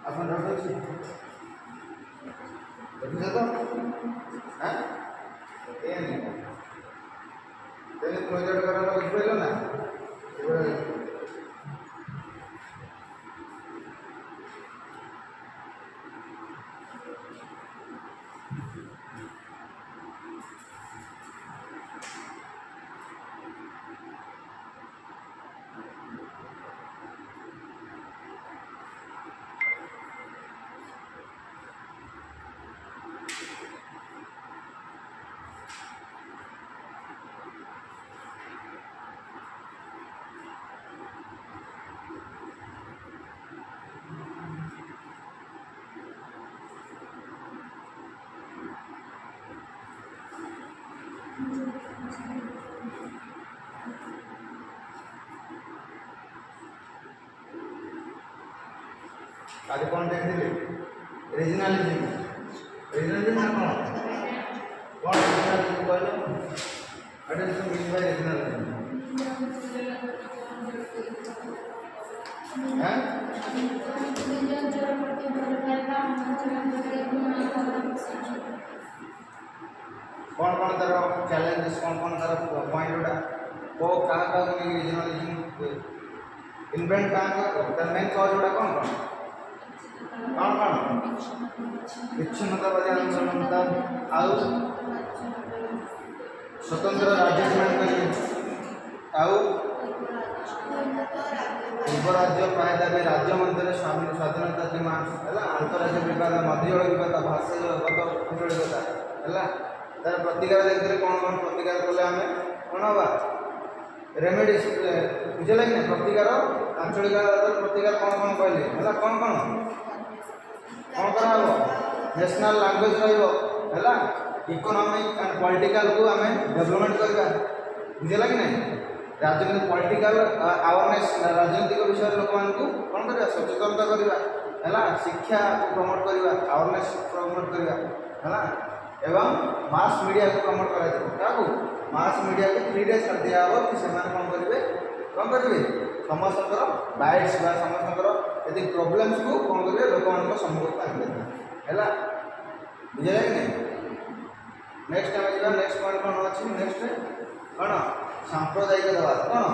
आपन डाउट अछि देखिए तो हां ए नहीं तेरे प्रोजेक्ट करला बुझ पाइलो ना आज कौन देखिले रीजनलिज्म ना कौन रीजनलिज्म कहलो what is the mean by regionalism हैं कौन तार चैलेंजेस कौन तार पॉइंट उडा को का रीजनलिज्म इन्वेंट का मेन कॉज उडा कौन विच्छिन्नतावादी आंदोलन आउ स्वतंत्र राज्य आउ उपराज्य प्राय दाबी राज्य मध्य स्वाधीनता डिमांड है अंतराज्य विवाद मध्यजल विवाद भाषा आंचलिकता है तार प्रतिकार देखते कौन कौन प्रतिकार कले आम कौन हवा रेमेडीज बुझे लगे प्रतिकार आंचलिक प्रतिकार कौन कौन कहले है कौन कौन कौन करा नेशनल लैंग्वेज रहा इकोनॉमिक एंड पॉलिटिकल को आम डेवलपमेंट करवा बुझे लगे ना राजनीति पॉलिटिकल अवेयरनेस राजनीतिक विषय लोक मान कौन करवा सचेतनता करवा है शिक्षा को प्रमोट करवा अवेयरनेस प्रमोट करवा है एवं मास मीडिया को प्रमोट करा मास मीडिया को फ्री रे छाड़ दिया हो कि से कौन करेंगे समस्त बाइट्स समस्त यदि प्रॉब्लम्स को कौन करेंगे लोक मान सम्मुख है बुझे लगे नेक्स्ट आम जा नेक्स्ट पॉइंट कौन अच्छी नेक्स्ट कौन सांप्रदायिकतावाद कौन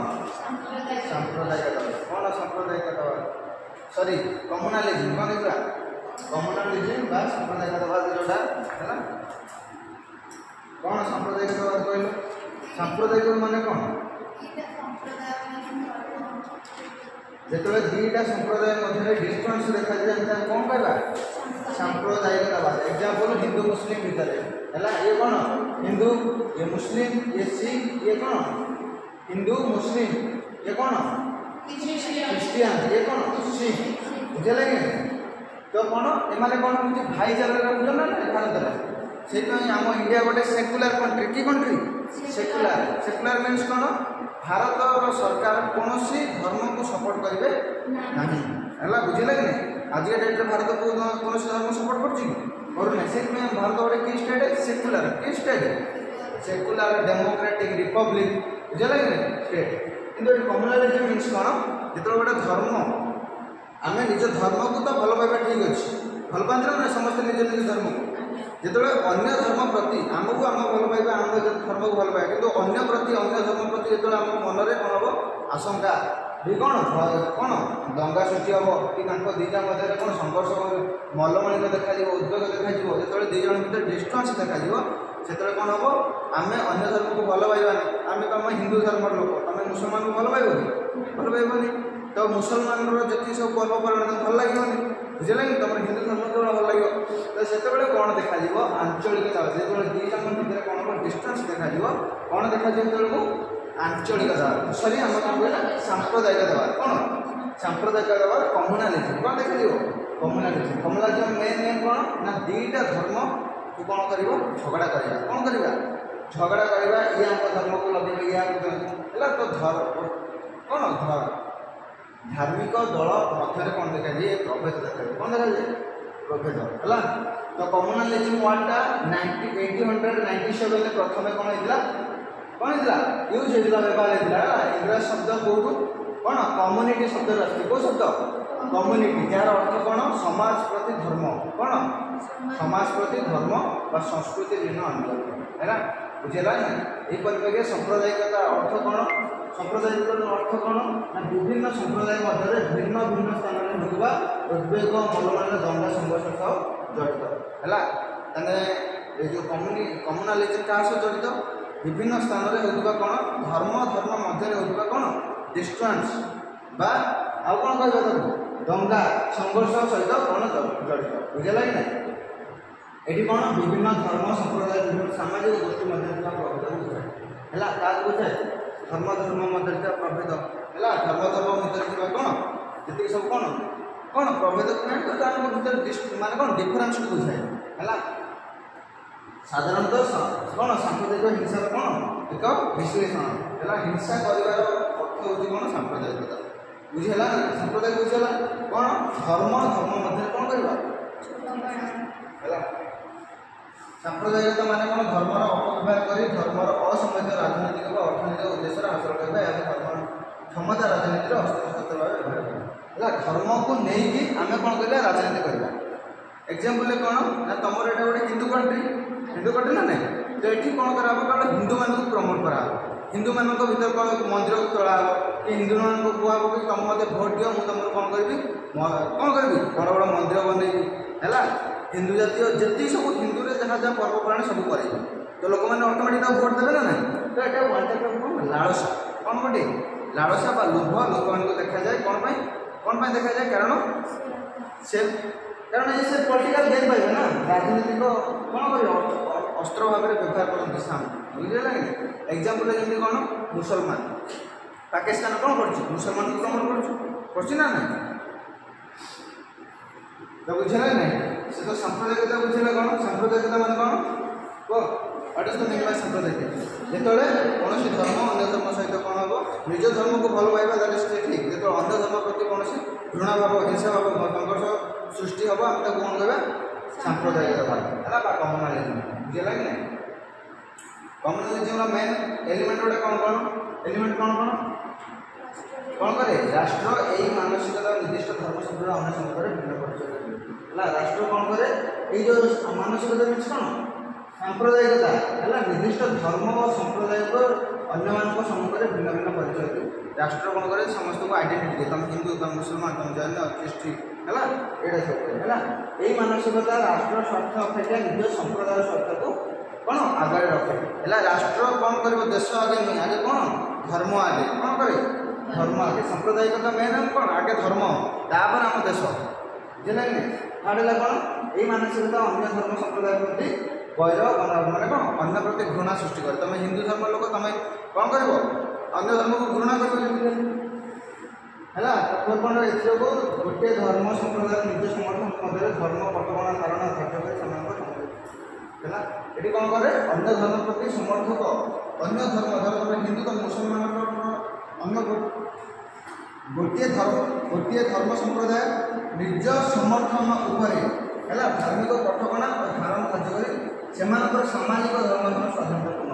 सांप्रदायिकतावाद कौन सांप्रदायिकतावाद सॉरी कम्युनालिज्म कौन देखा कम्युनालिज्म बा सांप्रदायिकतावाद जोटा है कौन सांप्रदायिकतावाद कहलो सांप्रदायिक माने कौन जिते दुईटा संप्रदाय मध्य डिस्टेंस देखा जाए कौन कहला सांप्रदायिकतावाद एग्जांपल हिंदू मुस्लिम भितर है ये कौन हिंदू ये मुस्लिम ये सिख ये कौन हिंदू मुस्लिम ये कौन क्रिश्चियन ये कौन सिख बुझे लगे तो कौन एमाने कौन होची भाईचारा बुझ ना भारत से आम इंडिया गोटे सेक्युलर कंट्री की कंट्री सेक्युलर मीन्स कौन भारत सरकार कौन धर्म को सपोर्ट करेंगे ना है बुझे लगे आज के डेट भारत को कौन धर्म सपोर्ट करना से भारत गोटे की स्टेट सेक्युलर की स्टेट सेक्युलर डेमोक्रेटिक रिपब्लिक बुझे लगे स्टेट कि कम्युनालिज्म मीन्स कौन जो गोटे धर्म आम निज धर्म को तो भल पाइबा ठीक अच्छे भल पाते ना समस्त निज निज धर्म को जो अन्य धर्म प्रति आमको आम भल पाइबा आम धर्म को भल पाए कि अन्य प्रति अन्य धर्म प्रति जो आम मन में कौन हम आशंका भी कौन कौन दंगा सृष्टि हम कि दुईटा मध्य कौन संघर्ष मलमाणिक देखा उद्वेग देखा जो दुई जन भर डिस्टेंस देखा से कौन हम आम अन्य धर्म को भल पाइबानी आम तो आम हिंदू धर्म लोक तुम मुसलमान को भल पाइबनी तो मुसलमान जी सब पर्वपर्वाणी भल लगे बुझे लगे तुम हिंदू धर्म जो भल लगे तो से कौन देखा आंचलिकता जो दुईटा भर कौन कौन डिस्टेंस देखा कौन देखा जो आंचलिकता सॉरी आम कौन कहला सांप्रदायिकतावाद कौन सांप्रदायिकतावाद कम्युनालिज्म कौन देखा कम्युनालिज्म मेन कौन ना दुईटा धर्म को कौन कर झगड़ा करवा कौन करवा झगड़ा करवा ये आम धर्म को लगे या तो कौन धार्मिक दल मध्य कौन देखा जाए प्रभेद देखा कौन देखा जाए प्रभेद है तो कम्युनालिज्म वर्डटा 1897 प्रथम कौन होता यूज होता व्यवहार होता इंग्राजी शब्द कौटू कौन कम्युनिटी शब्द आसुची को शब्द कम्युनिटी जार अर्थ कौन समाज प्रति धर्म कौन समाज प्रति धर्म व संस्कृति भिन्न अंतर है बुझेगा ना यही परिप्रेक्षी सांप्रदायिकता अर्थ कौन सांप्रदायिक अर्थ कौन ना विभिन्न संप्रदाय मध्य भिन्न भिन्न स्थान में होता उद्वेग मनोमान दंगा संघर्ष सह जड़ित है ये जो कम्युनालिज्म क्या सह जड़ित विभिन्न स्थान में होता कौन धर्म धर्म मध्य होता कौन डिस्टेंस बा आउ कौन कह दंगा संघर्ष सहित कौन जड़ित बुझेगा कि ना ये कौन विभिन्न धर्म संप्रदाय विभिन्न सामाजिक गोष्ठी मध्य प्रभेद बुझाए है बुझाए धर्म धर्म मध्य प्रभेद है धर्म धर्म मध्य कौन जी सब कौन कौन प्रभेद भर माने कौन डिफरेन्स को बुझाए है साधारणतः कौन सांप्रदायिक हिंसा कौन एक विश्लेषण है हिंसा कर अर्थ हूँ कौन सांप्रदायिकता बुझेगा सांप्रदायिक बुझेगा कौन धर्म धर्म मध्य कौन करवा सांप्रदायिकता माने कौन धर्मर अपव्यवहार कर धर्मर असंबद्ध राजनैतिक और अर्थनैतिक उद्देश्य हासिल करवा या धर्म क्षमता राजनीति हस्तक्षेत्र भाव व्यवहार करवा धर्म को लेकिन आम कौन कर राजनीति करवा एग्जाम्पल कौन ना तुम ये गोटे हिंदू कंट्री ना नहीं तो ये कौन करा कारण हिंदू मान प्रमोट करा हिंदू मान भर कौन मंदिर को तोड़ा कि हिंदू मान कहब कि तुम मत भोट दियो मुझे तुम कौन करी बड़ बड़ मंदिर बनईबी है हिंदू जातीय जी सब हिंदू जहाँ जहाँ पर्वपराणी सब कर तो लोक मैंने अटोमेटिक भोट देवे ना नहीं तो ये वन टाइप कौन लालसा कौन गोटे लालसा बा लोभ लोक मान देखा जाए कौन देखा जाए कारण से पॉलिटिकल गेन पाइबे ना राजनीतिक कौन कर अस्त्र भाव में व्यवहार करते सामने बुझेगा कि एग्जाम्पल जमी कौन मुसलमान पाकिस्तान कौन कर मुसलमान को प्रमोट कर ना नहीं तो बुझेगा कि नहीं से तो सांप्रदायिकता बुझेगा कौन सांप्रदायिकता मान कौन कह what is the meaning bye सांप्रदायिक जेतले कौन धर्म अन्य धर्म सहित कौन हम निज धर्म को भल पाइबा दैट इज ठीक जो अन्य धर्म प्रति कौन घृणा भाव हिंसा भाव संघर्ष सृष्टि हम आम कौन कहवा सांप्रदायिकता है कम्युनालिज्म बुझेगा कि नहीं कम्युनालिज्म मेन एलिमेंट गोटे कौन कौन एलिमेंट कौन कौन कौन करे राष्ट्र यही मानसिकता निर्दिष्ट धर्म संप्रदाय अन्य संप्रदाय भिन्न परिचय है राष्ट्र कौन करे ये जो मानसिकता मिलছে कौन सांप्रदायिकता है निर्दिष्ट धर्म और संप्रदाय को अन्य मान सम्मुख में भिन्न भिन्न परिचय राष्ट्र कौन करे समस्त को आइडेंटिटी तुम हिंदू तुम मुसलमान तुम जैन ख्रीष्टी है यहाँ सब है यही मानसिकता राष्ट्र स्वार्थ अपेक्षा निज संप्रदाय स्वार्थ को कौन आगे रखे है राष्ट्र कौन कर देश आगे नहीं आगे कौन धर्म आगे कौन करे धर्म आगे सांप्रदायिकता मेन कौन आगे धर्म तापर आम देश बुझे आड़े कौन यही मानसिकता अन्य धर्म संप्रदाय प्रति वैर माने कौन अन्य प्रति घृणा सृष्टि करे तुम हिंदू धर्म लोक तुम कौन कर अन्य धर्म को घृणा कर है कौन गोटे धर्म संप्रदाय निज समर्थन मध्य धर्म कटकणा धारणा ध्यान कर है ये कौन करे अन्य धर्म प्रति समर्थक अन्य धर्म धर तुम हिंदू तुम मुसलमान अन्य गोटे धर्म संप्रदाय निज समर्थन उपर है धार्मिक कटकणा और धारण कार्य कर सामाजिक धर्म स्वाधीनता पूर्ण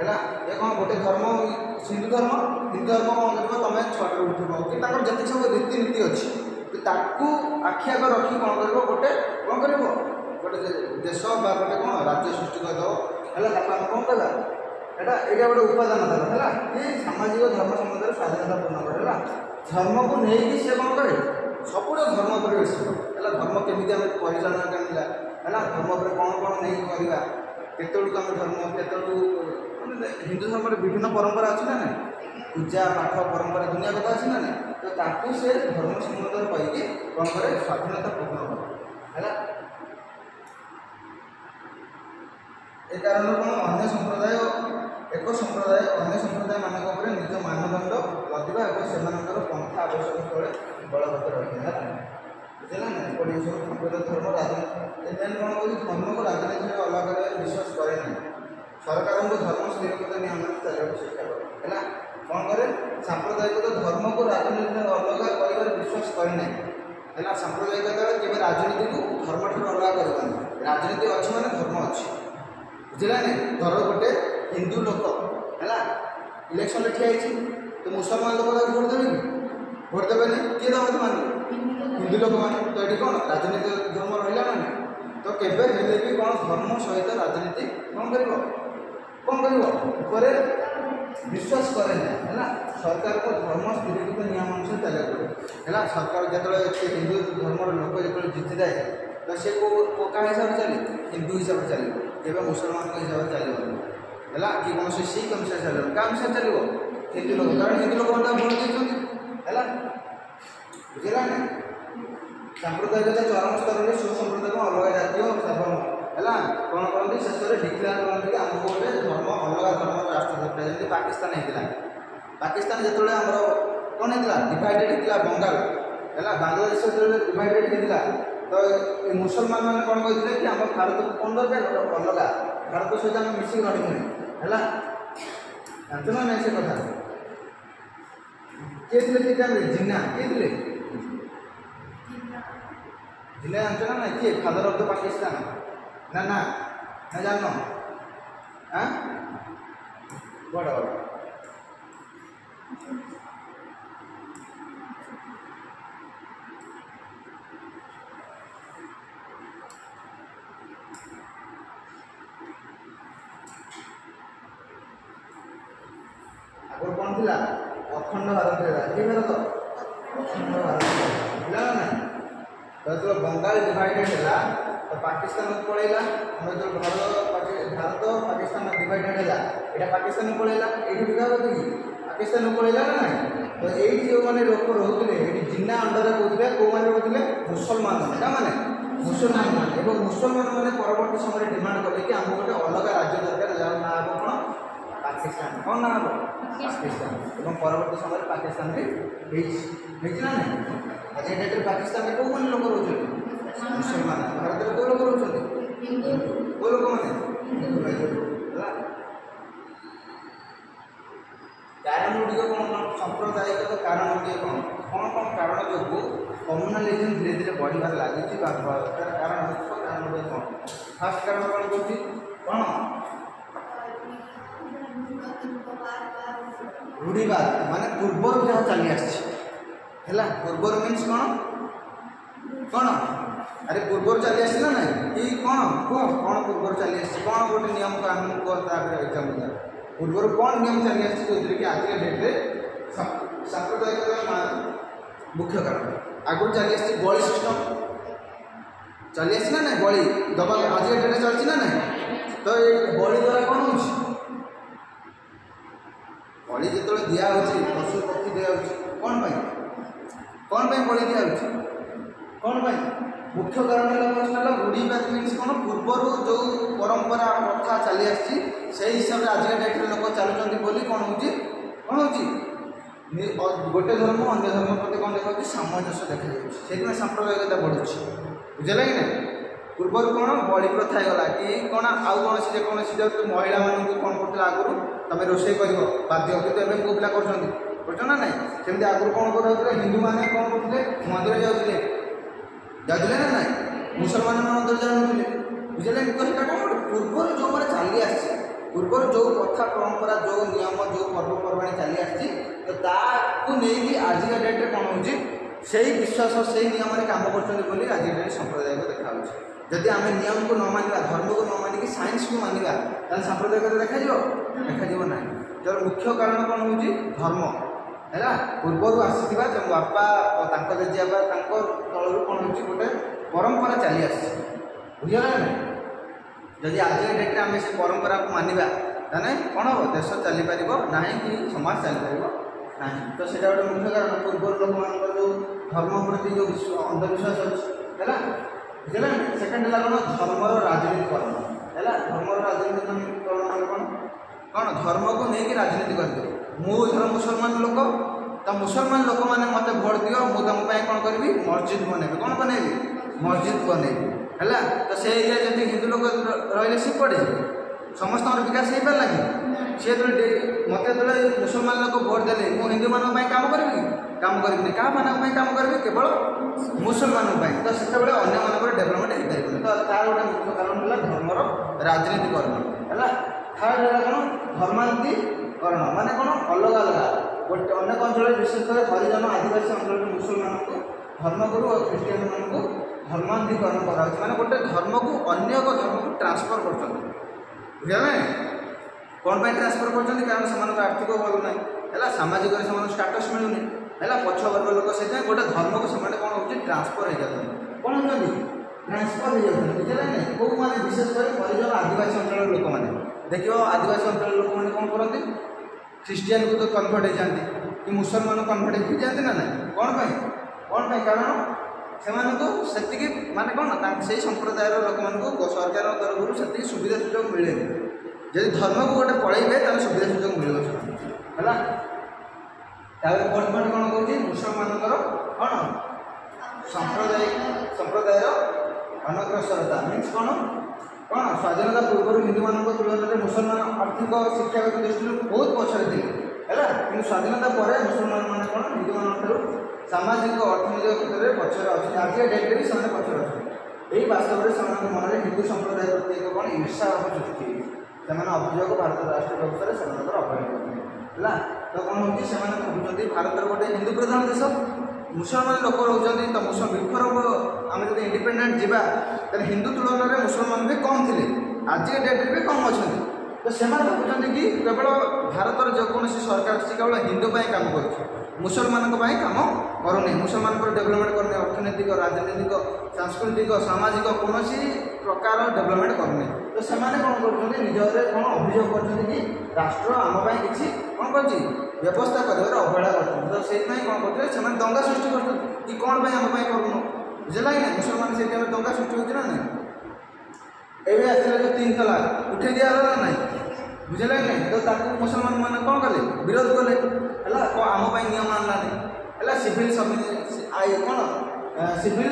है ये कौन गोटे धर्म हिंदू धर्म कौन कर तुम छुआ उठब कि जी सब रीतिनीति अच्छी आखि आगे रखी कौन कर गोटे कौन कर गोटे देश गोटे कौन राज्य सृष्टि करदेव है कौन कहला यहाँ गोटे उपादान दर है कि सामाजिक धर्म संबंध स्वाधीनता पूर्ण करे धर्म को नहीं सी कौन करे सब धर्म पर बेस है धर्म केमी आम परिचालना करला है धर्म पर कौन कौन नहीं करवा केतु आम धर्म केतु हिंदू धर्म विभिन्न परंपरा अच्छी ना ना पूजा पाठ परंपरा दुनिया कथा अच्छी ना ना तो ताकू से धर्म संबंध पाई कौन करे स्वाधीनता पूर्ण है ए कारण कौन अन्य संप्रदाय एक संप्रदाय अन्य संप्रदाय मानक निज मानदंड लदिवा और से पंथा आवश्यक स्थल बलवत्तर रखे है बुझे ना पड़े सब संप्रदाय धर्म राजनीति कौन कह धर्म को राजनीति में अलग कर विश्वास करे ना सरकार को धर्म स्थिरता नियम चलने चेष्टा करे है कौन करे सांप्रदायिक धर्म को राजनीति में अलग कर विश्वास करे ना है सांप्रदायिकता केवल राजनीति को धर्म ठार अलग कर राजनीति अच्छी माने धर्म अच्छी बुझे ना धर गोटे हिंदू लोक है इलेक्शन ठिया तो मुसलमान लोग भोट देवे कि भोट देवे किए दब तो मान हिंदू लोक मैंने तो ये कौन राजनीति धर्म रहा ना तो केवे हेले भी कौन धर्म सहित राजनीति कौन कर विश्वास करे ना सरकार को धर्म स्थिरीकृत नियम अनुसार चलिए पड़े है सरकार जो हिंदू धर्म लोक जो जीति जाए तो सी को क्या हिसाब से चले हिंदू हिसाब से चलो केवल मुसलमान हिसाब से चलो है कि कौन सिख अनुसार चलो क्या अनुसार चलो हिंदू लोग कारण हिंदू लोग भोट देते बुझेगा ना सांप्रदायिकता चरम स्तर में सुसंप्रदाय अलग जातीय सार्वभौम है कौन करते शेष में डिक्लेयर करते आमको गोटे धर्म अलग धर्म राष्ट्र दरकार जमी पाकिस्तान होता पाकिस्तान जो आम कौन होता डिवाइडेड होता बंगाल है बांग्लादेश जो डिवाइडेड होता तो मुसलमान मैंने कौन कहते कि आम भारत को कौन दरकार अलग भारत सहित आम मिसिक रही है जानते ना नहीं से कथा किए थे टाइम जिन्ना किए थे जिन्ना जानते ना किए फादर ऑफ द पाकिस्तान ना ना ना जानो हाँ बड़ा बड़ा आगे कौन थी अखंड भारत ये भारत अखंड भारत ना ना तो जो बंगाल डिवाइडेड है तो पाकिस्तान को पड़ेगा हम जो भारत पाकिस्तान डिवाइडेड है यहाँ पाकिस्तान को पड़ेगा ये विभाग कि पाकिस्तान को पड़ेगा ना ना तो ये जो मैंने लोक रोते ये जिन्ना अंडर कौन कौ मैंने रोते मुसलमान क्या माने मुसलमान मैंने मुसलमान मैंने परवर्त समय डिमांड कले कि आमको गोटे अलग राज्य दरकार जार ना हम कौन पाकिस्तान कौन ना हम पाकिस्तान और परवर्त समय पाकिस्तान भी ना नहीं आज डेट में पाकिस्तान में कौ मैंने लोक रोचे मुसलमान भारत में कौ लोग रोचे कौ लोक मैंने कारण गुड़िक कौन कौन सांप्रदायिक कारण गुड़िक कौन कौन कौन कारण जो कम्युनालिज्म धीरे धीरे बढ़ार लगी कारण गुड़िक कौन फास्ट कारण कौन कौन कौन रूढ़ीवाद माने पूर्वर जहाँ चली आसला पूर्वर मीन्स कौन अरे पूर्वर चली आसी ना कि कौन कह कौन पूर्वर चली आसी कौन गोटे नियम को आम कह एग्जाम पूर्वर कौन नियम चली आसी जो कि आज डेट्रे सांप्रदायिक मुख्य कारण आगुरी चली आसी बड़ी सिस्टम चली आसी ना बड़ी दबा आज डेट्रे चलती ना तो ये बड़ी द्वारा कौन हो बड़ी जो दिया पशु पक्षी दिया कौन बड़ी दिया कौन मुख्य कारण है रूढ़ीवाद मीन्स कौन पूर्वर जो परंपरा प्रथा चली आसी हिसाब से आज डेट्रे लोक चलुँच कौन हो गोटे धर्म अन्य धर्म प्रति कौन देखा सामंजस्य देखा से सांप्रदायिकता बढ़ुच्छी बुझे कि ना पूर्वर कौन बड़ी प्रथा होगा कि कौन आउ कौन जेकोसी जो महिला मानक कौन कर आगुरी तुम रोषे कर बाध्य कि पुओ पिला कर ना ना सेमती आगुरी कौन कर हिंदू मैंने कौन करते मंदिर जाते ना ना मुसलमान मंदिर जाऊे बुझे तो यहाँ कौन पूर्वर जो मैंने चली आसी पूर्वर जो कथा परंपरा जो नियम जो पर्वपर्वाणी चली आसी तो ताकि आज डेट्रे कौन हो विश्वास से नियम कम कर आज डेट सांप्रदायिक देखा जदि आम नियम को न मानिबा धर्म को न मानिक साइंस को मानिबा सांप्रदायिकता देखा ना जर मुख्य कारण कौन हो धर्म है पूर्वर आसी बापा जेजेबापा तलू कौन हो गोटे परंपरा चली आसी बुझेगा ना जदि आज डेट्रे आम से परंपरा को मानिबा ताने कौन हम देश चली पार ना कि समाज चली पार ना तो से गोटे मुख्य कारण पूर्वर लोक मान जो धर्म प्रति जो अंधविश्वास अच्छे है बुझे सेकेंड है कौन धर्मर राजनीतिकरण है धर्मर राजनीतिकरण माने कौन कौन धर्म को लेकिन राजनीति करदे मुझे मुसलमान लोक तो मुसलमान लोक मैंने मत भोट दियो मुझे तुम कौन करी मस्जिद बनैबी कौन बनैबी मस्जिद बनैबी है तो से एरिया जब हिंदू लोग रही सी पड़े समस्त विकास हो पारा कि सी मत जो मुसलमान लोग भोट देले मुझे हिंदू मान कम करी काम करी क्या मान कम करी केवल मुसलमान तो से अन्य मान डेभलपमेंट हो पार तो तार गोटे मुख्य कारण है धर्मर राजनीतिकरण है थर्ड है कौन धर्मांतरीकरण माने कौन अलग अलग गोटे अनेक अंचल विशेषकर हरिजन आदिवासी अंचल मुसलमान को धर्मगुरु और ख्रीष्टियान मान को धर्मांतरीकरण कराई माने गोटे धर्म को अन्य एक धर्म को ट्रांसफर कर बुझे कौन पर ट्रांसफर कर कारण से आर्थिक भल ना है सामाजिक स्टाटस मिलूनी है पक्ष वर्ग लोक से गोटे धर्म को कौन हो ट्रांसफर हो जाते कौन होती ट्रांसफर हो जाते बुझे ना कौ मैंने विशेषकर हरिजन आदिवासी अंचल लोक मैंने देख आदिवासी अंचल लोक मैंने कौन करते ख्रीष्टियान को तो कन्वर्ट हो जाती कि मुसलमान कन्वर्ट हो जाती ना ना कौन कारण से माने कौन से संप्रदाय लोक मान सरकार तरफ से सुविधा सुजोग मिले जब धर्म को गोटे पढ़े तो सुविधा सुजोग मिले गवर्नमेंट कौन कौन मुसलमान कौन संप्रदाय अनग्रसरता मीन्स कौन कौन स्वाधीनता पूर्व हिंदू मान तुलन में मुसलमान आर्थिक शिक्षागत दृष्टि बहुत पछरे थे है कि स्वाधीनता पर मुसलमान मान कौन हिंदू मान सामाजिक अर्थनैतिक क्षेत्र में पछरे अच्छे आज डेट्रे भी से पछरे अच्छे यही वास्तव में मन में हिंदू संप्रदाय प्रति एक कौन ईर्षा भाव सृष्टि से अभियोग भारत राष्ट्र व्यवस्था से अवहेलना है तो कौन होती भावुँच भारत गोटे हिंदू प्रधान देश मुसलमान लोक रोचे तो बिफोर आम जो इंडिपेंडेंट जावा तो हिंदू तुलन में मुसलमान भी कम थे आज डेट्रे भी कम अच्छा तो से भावुँ कि केवल भारत जेकोसी सरकार अच्छी केवल हिंदू काम कर मुसलमान काम करूनी मुसलमान डेभलपमेंट करनी अर्थनैतिक राजनीतिक सांस्कृतिक सामाजिक कौन प्रकार डेभलपमेंट करनी तो से कौन कर निजे कौन अभियोग कर राष्ट्र आम कि कौन कर व्यवस्था कर अवहेला कर तो से कौन करते दंगा सृष्टि कर कौन आम करूँ बुझेगा ही ना मुसलमान से दंगा सृष्टि होना ना एवं आसला जो 3 तलाक उठे दिगला ना बुझेगा ही नहीं तो मुसलमान मैंने कौन कले विरोध कले है आम नियम आनलानी है सिविल कौन सिविल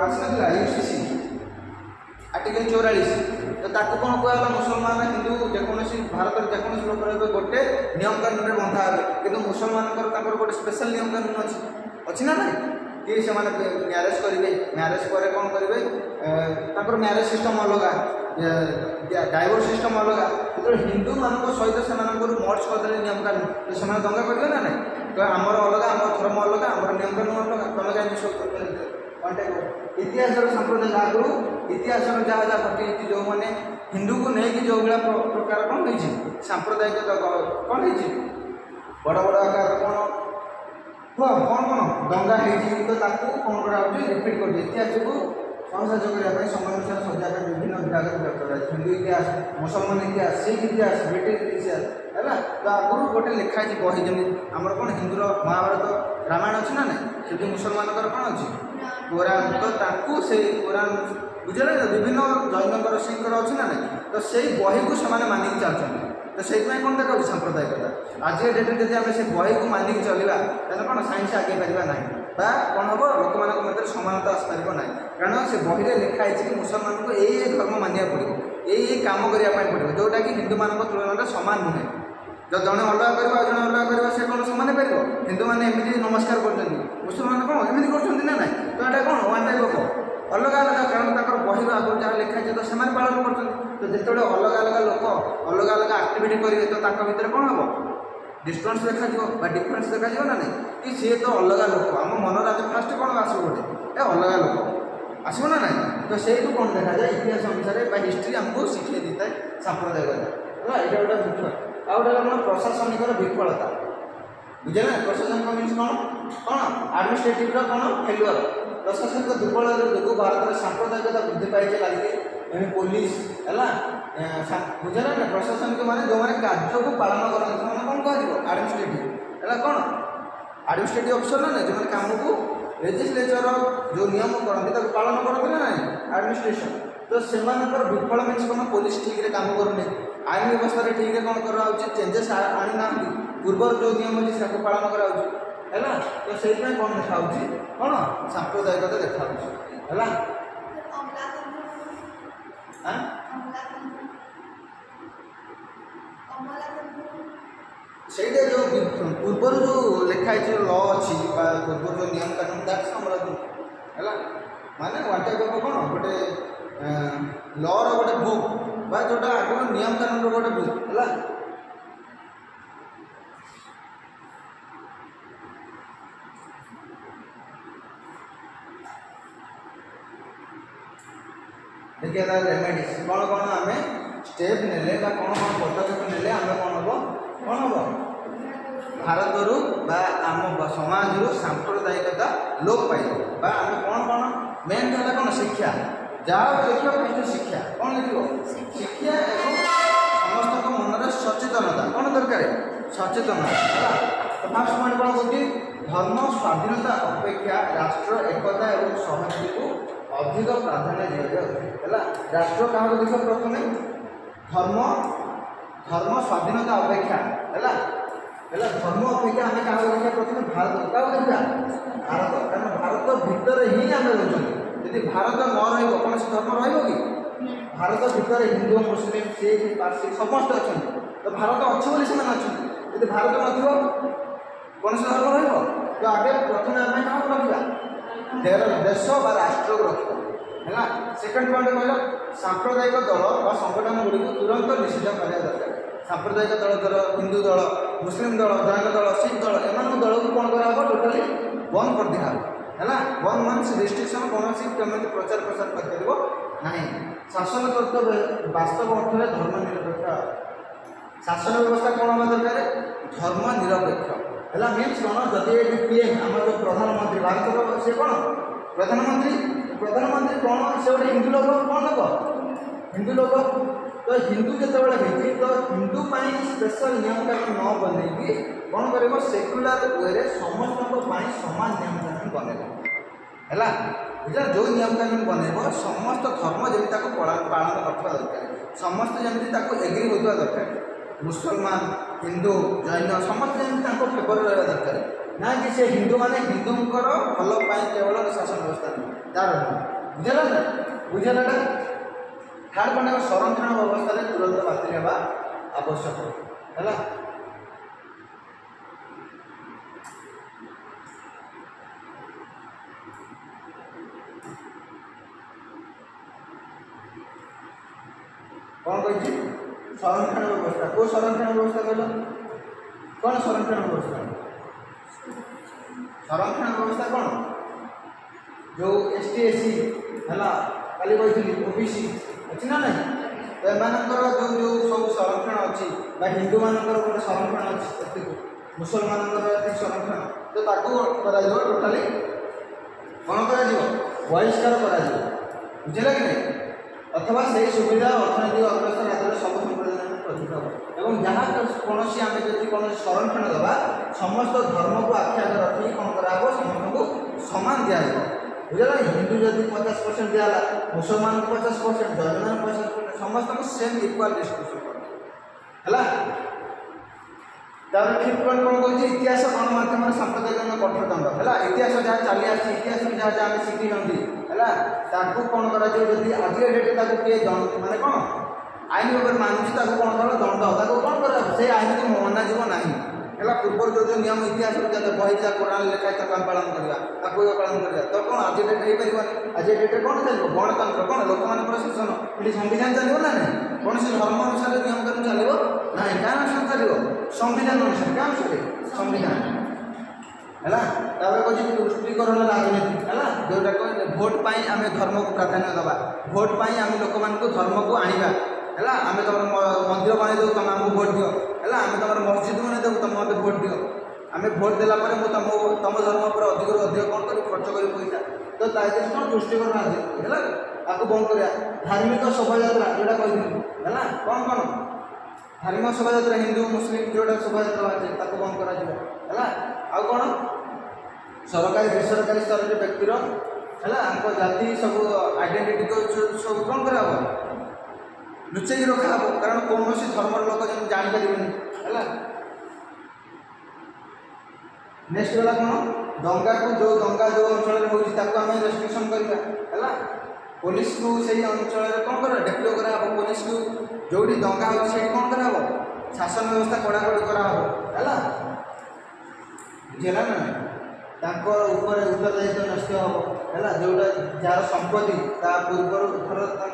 आसना यूसीसी आर्टिकल 44 तो कौन कहला मुसलमान हिंदू जेकोसी भारत जेकोसी लोक गोटे नियम कानून में बंधा हे कि मुसलमान गोटे स्पेशल नियम कानून अच्छी ना ना कि से म्यारेज करेंगे म्यारेज पर कौन करेंगे म्यारेज सिस्टम अलग डाइवोर्स सिस्टम अलग जो हिंदू मान सहित से मर्ज करदे नियम कानून तो से दंगा करेंगे ना ना तो आमर अलग आम धर्म अलग आम नियम कानून अलग तुम कहीं सब इतिहास संप्रदाय आगु इतिहास जहाँ जहाँ घटी जो मैंने हिंदू को लेकिन जो भाया प्रकार कौन हो सांप्रदायिक कौन हो बड़ बड़ आकार कौन कौन कौन दंगा हो तो कौन करा रिपीट कर इतिहास को सहसाध्य करने समय अनुसार सजा विभिन्न विभाग व्यक्त हिंदू इतिहास मुसलमान इतिहास सिख इतिहास ब्रिटिश इतिहास है तो आगुरी गोटे लिखाई बही जमी आमर कौन हिंदूर महाभारत रामायण अच्छी ना ना कि मुसलमान कौन अच्छी कुरान तो से कुरान बुझे विभिन्न जैनकर सिंह अच्छी ना ना तो से बही को से मानिक चलते तो से कौन देखा सांप्रदायिकता आज डेट्रे जब आम से बही को मानिक चलवा तेज कौन साइंस आगे पार ना कौन हम लोक मान मध्य समानता आसपार ना कारण से बही लिखाई कि मुसलमान को यही धर्म मानिया पड़ो यही कम करने पड़ो जोटा कि हिंदू मान तुलन में सामान नुहे जो जड़े अलग कर जड़े अलग कर से कौन सामान पार हिंदू मैंने एमती नमस्कार कर मुसलमान कौन एमती कर ना ना तो यहाँ कौन वन टाइप लोक अलग अलग कारण बही आगे जहाँ लिखाई तो से पालन कर जो अलग अलग लोक अलग अलग आक्टिविटी करेंगे तो भितर कौन हम डिस्टेंस देखा डिफरेन्स देखा ना नहीं कि सी तो अलग लोक आम मन आज फास्ट कौन आसो गोटे अलग लोक आसो ना ना तो से कौन देखा जाए इतिहास अनुसार हिस्ट्री आमको शिखे दी था सांप्रदायिकता है यहाँ गोटे मुख्य आउ गोटे कौन प्रशासनिक विफलता बुझे ना प्रशासनिक मीन्स कौन कौन आडमिनिस्ट्रेटिव कौन फेलुअर प्रशासनिक दुर्बल जो भारत में सांप्रदायिकता वृद्धि पाई लगे पुलिस है बुझे ना प्रशासनिक मैंने जो मैंने कार्य को पालन करते कौन कह आडमिनिस्ट्रेटिव है कौन आडमिनिस्ट्रेटिव अफिसर ना जो मैंने कम को लेजिस्लेचर जो नियम करते पालन करते ना आडमिनिस्ट्रेशन तो से विफल मीन्स कौन पुलिस ठीक से काम करूनी आईन व्यवस्था ठीक से कौन कर चेंजेस आनी ना पूर्व जो नियम अच्छे से पालन करा तो से कौन देखा कौन सांप्रदायिकता देखा से जो पूर्व जो लिखाई ल अच्छी पूर्व जो नियम कानून दैट्स अमलातंत्र है माने वन टाइप ऑफ कौन गोटे लर गोटे बुक जोटा आगे नियम कानून गोटे बुक है देखिए तार रेमेडीज कौन कौन आम स्टेप ने कौन कौन पदक्षेप ने आम कौन हम भारत आम समाज सांप्रदायिकता लोप पाई आम कौन कौन मेन कहला कौन शिक्षा जहाँ देखिए फर्स्ट शिक्षा कौन लिख शिक्षा एवं समस्त मनर सचेतनता कौन दरकार सचेतनता फास्ट पॉइंट कौन कौन धर्म स्वाधीनता अपेक्षा राष्ट्र एकता और सहमति को अधिक प्राधान्य दिया राष्ट्र क्या देख प्रथम धर्म धर्म स्वाधीनता अपेक्षा है धर्म अपेक्षा आम क्या देखा प्रथम भारत क्या देखा भारत कारण भारत भितर ही आम रोचे भारत न रही धर्म रही भारत भितर हिंदू मुस्लिम सिख पारसी समस्त अच्छा तो भारत अच्छे से अच्छा भारत न कौन धर्म रहा तो आगे प्रथम आम क्या रखा देश बा राष्ट्र को रखा है सेकेंड पॉइंट कहला सांप्रदायिक दल और संगठन गुड़ी को तुरंत निषेध करने दरकार सांप्रदायिक दल धर हिंदू दल मुस्लिम दल जैन दल सिख दल एम दल को कौन करा टोटाली बंद कर दिया है वन मंथ रेस्ट्रिक्शन कौन केमी प्रचार प्रसार करना शासन कर्तव्य वास्तव अर्थ में धर्मनिरपेक्ष शासन व्यवस्था कौन होगा दरकार धर्मनिरपेक्ष है मीन्स कौन जदि पीएम आम जो प्रधानमंत्री भारत से कौन प्रधानमंत्री कौन से गोटे हिंदू लोक कौन लोक हिंदू लोक तो हिंदू जो होती तो हिंदू स्पेशल नियम कानून न बनई कौन कर सेक्युलर वे समस्त सामान नियम कानून बनइब है बुझा जो नियम कानून बनइब समस्त धर्म जमी पालन करवा दरकार समस्त जमी एग्री होता दरकार मुसलमान हिंदू जैन समस्त जमी फेवर रहा दरकार ना कि से हिंदू माने हिंदूंकर भल केवल शासन व्यवस्था नहीं तार बुझेगा ना बुझेगा थार्ड पॉइंट संरक्षण व्यवस्था तुरंत बातिल होगा आवश्यक है कौन कही संरक्षण व्यवस्था को संरक्षण व्यवस्था कहल कौन संरक्षण व्यवस्था संरक्षण व्यवस्था कौन जो एसटी एससी है कल कही ओबीसी अच्छी ना नहीं तो एमानकर जो जो सब संरक्षण अच्छी हिंदू मानकर गोटे संरक्षण अच्छी मुसलमान संरक्षण तो टोटाली कौन कर बहिष्कार कर बुझेगा कि नहीं अथवा से सुविधा अर्थनैतिक अग्रसर राज्य सब संप्रदाय प्रतीक हम जहाँ कौन आम जो कौन संरक्षण देवा समस्त धर्म को आखि आगे रखी कौन कराब समस्त को सामान दिज्व बुझा हिंदू जदि 50% दिहला मुसलमान को 50% जैन मान 50% समस्त को सेम इक्वाल डिस्ट्रीब्यूशन है तार फिफ्थ पॉइंट कौन कहते इतिहास गणमाध्यम सांप्रदायिक कठोरदंड है इतिहास जहाँ चली आसी इतिहास जहाँ जहाँ आम शिखी ना कौन कर आज डेट किए माने कौन आईन भाव मानुष कौन कर दंड कौन कर से आईन को मनाଯିव ना है पूर्व जो जो नियम इतिहास बही जहाँ कोरान लिखाई आम पालन करवा पालन करवा तो कौन आज डेट हो पार आज डेट कौन चलो गणतंत्र कौन लोक मान शासन ये संविधान चलो ना नहीं कौन से धर्म अनुसार नियम कानून चलो ना क्या अनुसार चलो संविधान अनुसार क्या अनुसार संविधान है कह तुष्टिकरण राजनीति है जोटा कह भोट पाई आम धर्म को प्राधान्य दबा भोट पाई आम लोक मान धर्म को आनिबा है आम तुम मंदिर बन दे तुम आमको भोट दियो है आम तुम मस्जिद बन देव तुम मत भोट दियो आम भोट देला तुम धर्म पर अधिक अधिक कौन कर खर्च कर पैसा तो कौन तुष्टिकरण राजनीति है आपको बंद करा धार्मिक शोभा जोड़ा कही है कौन कौन धार्मिक शोभा हिंदू मुस्लिम जोटा शोभा अच्छे बंद कर आउ कौन सरकारी बेसरकारी स्तर के व्यक्तिर है जाति सब आइडेंटिटी को सब कौन करा लुचेक रखा कारण कौन धर्म लोक जापर है नेक्स्ट गला कौन दंगा को जो दंगा जो अंचल होमें रेस्ट्रिक्शन करवा है पुलिस को सही अंचल कौन कर डेप्लो करा पुलिस को जो दंगा हो कौन करा शासन व्यवस्था कड़ाकड़ी करा है बुझेगा ना उत्तरदायित्व नष्ट हम है जोटा जार संपत्ति पूर्व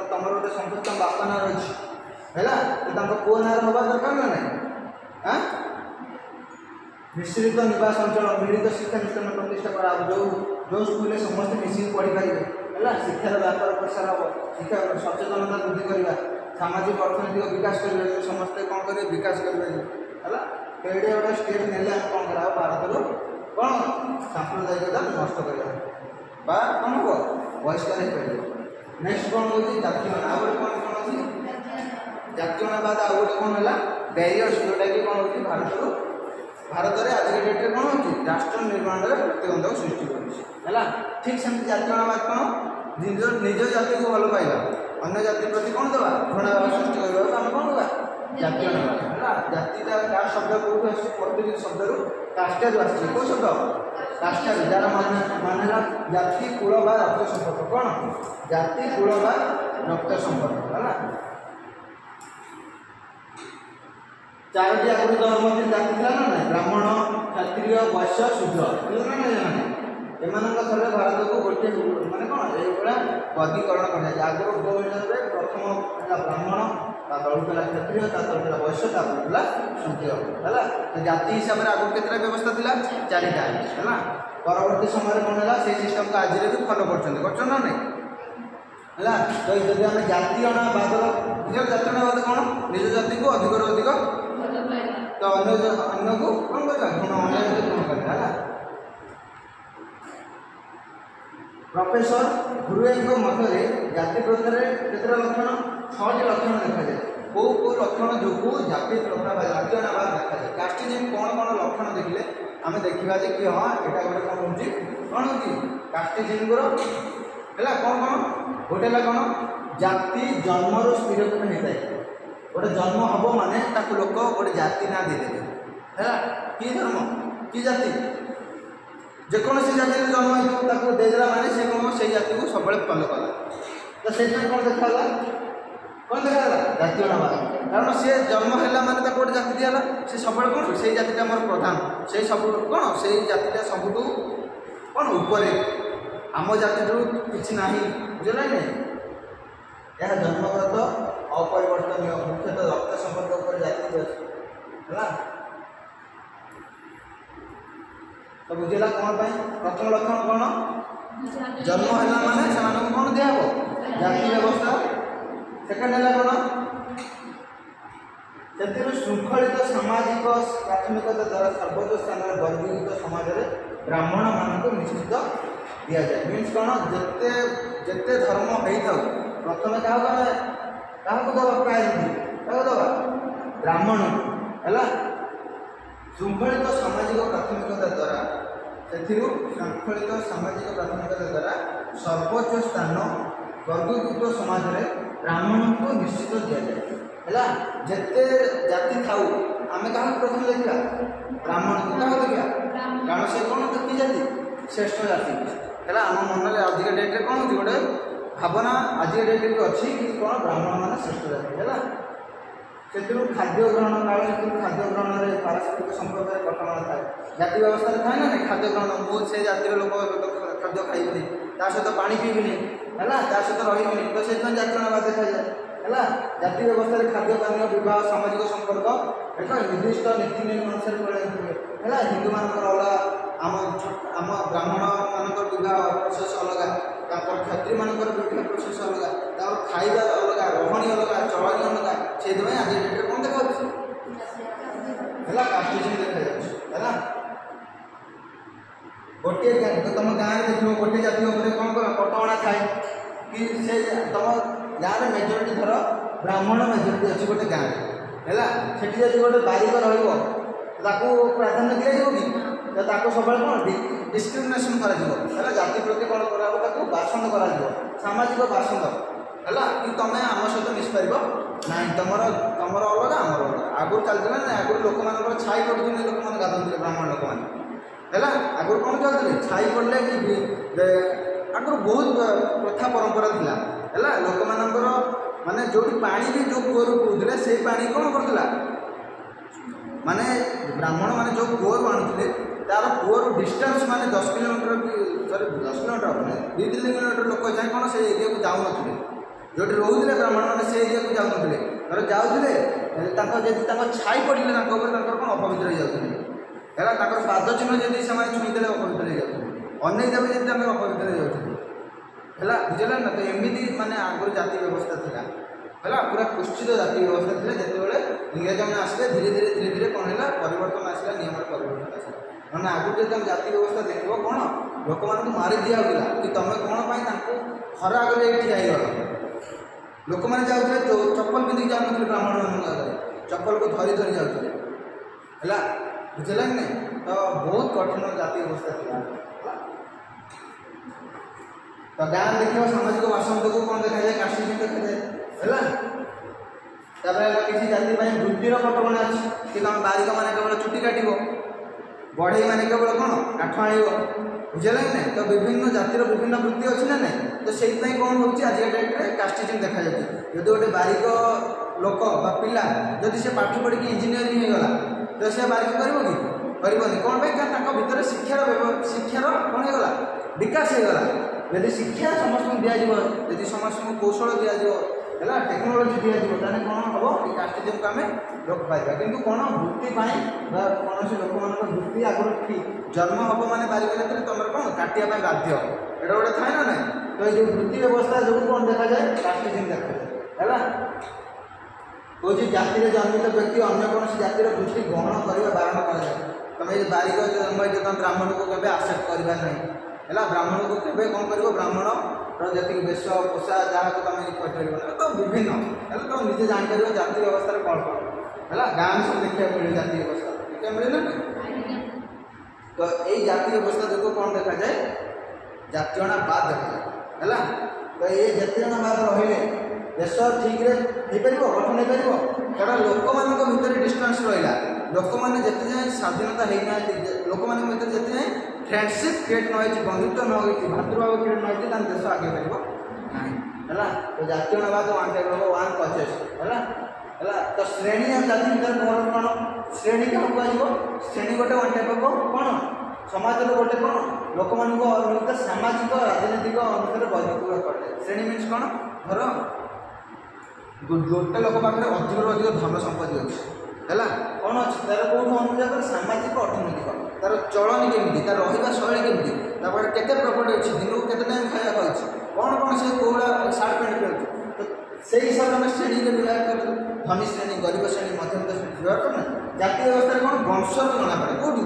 तुम गोटे संपत्ति तुम बापा ना रही है पुओ ना हवा दरकार ना ना मिश्रित निवास अंचल मिलित शिक्षानुष्ठान प्रतिष्ठा करा जो जो स्कूल समस्त मिसिक पढ़ी पारे है शिक्षार व्यापार प्रसार हम शिक्षा सचेतनता वृद्धि करवा सामाजिक अर्थनैतिक विकास करेंगे समस्ते कौन करेंगे विकास करेंगे है तो ये गोटे स्टेप ने कौन करा भारत कौन सांप्रदायिकता नष्ट करवा कौन हम बहिष्कार हो पार नेक्स्ट कौन हो जातीय आ गए कौन कौन अच्छी जातीयवाद आ गए कौन है बैरियर्स जोटा कि कौन हो भारत में आज डेट्रे कौन हो राष्ट्र निर्माण में प्रतिबंधक सृष्टि कर ठीक सेमती जातीयवाद कौन निज जाति को भल पाइबा अन्य जाति प्रति कौन देवा घृणाभाव सृष्टि करने आम कौन देवा जातीयवाद है जातिटा कास्ट शब्द कौट आस पर्तुगीज शब्द कास्टेज आस शब्द कास्टेज जार मानेला जाति कूल बा रक्त संपर्क कौन जाति कूल बा रक्त संपर्क है चारोटी आगुरी धर्म जाति था ना ब्राह्मण क्षत्रिय वैश्य शूद्र एम थर भारत को गोटे मानने कौन ये वर्गीकरण कर आगुरी उपविभाग प्रथम है ब्राह्मण तलुला क्षत्रिय तलुला वैश्य तलुला शूद्र है तो जाति हिसाब से आगुरी केतटा व्यवस्था था चारिटा है परवर्ती समय कौन है से सिस्टम को आज भी फलो कर ना नहीं है तो जब आम जातीयवाद जातीयवाद कौन निज जाति को अधिक अधिक तो अन्य को कौन करवा गुण अन्य गुण करवा है प्रोफेसर गुरुएं मत जाति प्रथार केतटा लक्षण 6टी लक्षण देखा जाए कौ कौ लक्षण जो जाति प्रथा जातीयवाद देखा जाए कास्टिज्म कौन कौन लक्षण देखिले आम देखा कि हाँ यहाँ गोटे कौन हो कास्टिज्म है कौन कौन गोटे कौन जाति जन्मर स्थिरीकरण होता है गोटे जन्म हम माने लोक गोटे जाति ना देदेवे है कि धर्म कि जाति जेकोसी जाति जन्म हो देदेला माने से कौन से जाति को सब फलो कला तो से कौन देखा कौन देखा जातीयवाद कारण सी जन्म है माने गोटे जाति दिगला से सब कौन से जातिटा मोर प्रधान से सब कौन से जातिटा सबुठ कौन ऊपर आम जाति किसी ना बुझे ना यह जन्मगत अपरिवर्तनीय मुख्यतः रक्त संपर्क उपर जाति है तो बुझेगा कौन प्रथम लक्षण कौन जन्म है माने से कौन दिहब जाति व्यवस्था सेकेंड है कौन से श्रृंखलित सामाजिक प्राथमिकता द्वारा सर्वोच्च स्थान वर्गीकृत समाज में ब्राह्मण मान निश्चित दि जाए मीन्स कौन जिते जिते धर्म होता प्रथम क्या दबा प्रायोरिटी क्या दबा ब्राह्मण है श्रृंखलित सामाजिक प्राथमिकता द्वारा श्रृंखलित सामाजिक प्राथमिकता द्वारा सर्वोच्च स्थान वर्गीकृत समाज में ब्राह्मण को निश्चित दि जाए है जिते जाति था आम क्या प्रथम देखा ब्राह्मण को क्या देखा कारण से कौन कि जाति श्रेष्ठ जाति है आम मन में अधिक डेट्रे कौन हो गोटे भावना आज डेट भी अच्छी कि कौन ब्राह्मण मान श्रेष्ठ जाति है से खाद्य ग्रहण काल खाद्य ग्रहण में पारस्परिक संपर्क कटण थाए जाति व्यवस्था थाए ना खाद्य ग्रहण मुझे जातिर लोक खाद्य खाइबी सहित पानी पीबी है सहित रही तो से जातीयवाद देखा जाए है जाति व्यवस्था खाद्य पानी विवाह सामाजिक संपर्क एक निर्दिष्ट नीति नियम अनुसार है हिंदू मान अलग आम ब्राह्मण मान विवाह प्रोसेस अलग क्षत्रिय मान विवाह प्रोसेस अलग खाଇବା अलग रही अलग चलनी अलग से आज डेट्रे कौन देखा कास्टिज्म देखा है गोटे तुम गाँव में देख गोटे जाति कौन कर कटणा थाए कि से तुम गाँव में मेजोरिटी धर ब्राह्मण मेजोरिटी अच्छी गोटे गाँव है से गोटे बारिक प्राधान्य दिखाई कि सब कौन डिस्क्रिमिनेशन कर जाति प्रति कौन कर बासंद कर सामाजिक बासंद है कि तुम आम सहित मिसपार ना तुम तुम अलग आमर अलग आगुरी चलता ना आगुरी लोक मान छाई पड़ते लोक मैंने गाधुले ब्राह्मण लोक मैंने है आगुरी कौन चलते छाई पड़े कि आगुरी बहुत प्रथा परंपरा था है लोक मानकर माने जो पानी भी जो कूअर पीते से पानी कौन करता माने ब्राह्मण माने जो कूअर आणुते तार कूअर डिस्टेंस माने 10 किलोमीटर सॉरी 10 किलोमीटर नहीं 2-3 किलोमीटर लोक जाए कौन से एरिया को जाऊन जो रोते ब्राह्मण मैंने से एरिया को जाऊन जाते छाई पड़े कौन अपवित्र हो जाते है पाद चिन्ह जब से छुईदे अपवित्र हो जाते अनेक देवी जब अपवित्र हो जाते है बुझे ना। तो एमती माने आगुरी जाति व्यवस्था था है पूरा कुश्चित जाति व्यवस्था थी जिते इंग्रेज मैंने आसले धीरे धीरे धीरे धीरे कौन है परिवर्तन आसला नियम परिवर्तन आसला मैंने आगुरी जो तुम जाति व्यवस्था देख कौन लोक मानक मारी दिया कि तुम कौन खरा आगे ठिया लोक मैंने जाते चप्पल पिंधिक जाऊन ब्राह्मण मान आगे चप्पल को धरी धरी जाते है बुझे नहीं। तो बहुत कठिन जाति व्यवस्था थी। तो गाँव देखिए सामाजिक वासंत को कौन देखा जाए कास्टिज्म देखा जाए है किसी जाति वृत्तिर कटकणा अच्छी कि तुम बारिक मैंने केवल चुटी काट बढ़ई मैंने केवल कौन काठ आण बुझे ना। तो विभिन्न जातिर विभिन्न वृत्ति अच्छी ना नहीं। तो से कौन हो आज डेट्रे कास्टिज्म देखा जाए जो गोटे बारिक लोक पिला जदि से पाठ पढ़ी इंजीनियरिंग होगला तो सी बारिक कर कौन भर शिक्षार कौन होगा विकास होगला। यदि शिक्षा समस्त दिज्व समस्त कौशल दिज्व है टेक्नोलोजी दिज्व ताने कौन हम कास्टिज्म को आम रोक पाइबा। किंतु कौन वृत्ति कौन लोक मान वृत्ति आगुरी जन्म हम मैंने बारिक जाते तुम कौन काटिया बाध्य एटा गोटे थाए ना ना। तो ये वृत्ति व्यवस्था जो कौन देखा जाए कास्टिज्म देखा जाए है कौन जाति जन्मित व्यक्ति अन्य कौन जातिर वृत्ति ग्रहण करने बारण कर तुम ये बारिक जन्म तुम ब्राह्मण को केवल आक्सेप्ट करवा नहीं है ब्राह्मण को केवल कौन कर ब्राह्मण जी वेश पोषा जहाँ को तुम कर तो विभिन्न है तुम निजे जापर जाति व्यवस्था कौन कौन है गाँव सब देखा मिले जाति व्यवस्था देखा मिले ना। तो यही जाति व्यवस्था जो कौन देखा जाए जातीयतावाद देखा जाए है। तो ये जातीयतावाद रही देश ठीक हो गठन हो कारण लोक मान भर डिस्टेंस रहा लोक मैंने जिते जाए स्वाधीनता होना लोक मान जिते जाए फ्रेंडशिप क्रिएट न बंधुत्व न हो भातृभाव क्रिएट न हो देश आगे पार है। तो जातीयतावाद वन टाइप हम वन कजेस है। तो श्रेणी और जाति भर कौन कौन श्रेणी क्या कह श्रेणी गोटे वन टाइप हम कौन समाज गोटे कौन लोक मान अनुरूप सामाजिक राजनीतिक अनुसार वर्गीकृत करे। श्रेणी मीन्स कौन धर गोटे लोक पाखे अधिक धन संपत्ति अच्छी है कौन अच्छी तार कौन अनुसार सामाजिक अर्थनैतिक तार चलनी केमी तार रहा शैली केमी के प्रपर्टी अच्छी दिन को केते टाइम खाया अच्छी कौन कौन से कौड़ा सार्ट पैंट पीड़े तो से हिसाब से आम श्रेणी में विभाग कर धनी श्रेणी गरीब श्रेणी मध्यम श्रेणी विभाग करना जाति व्यवस्था कौन वंशर जना पड़े कौटू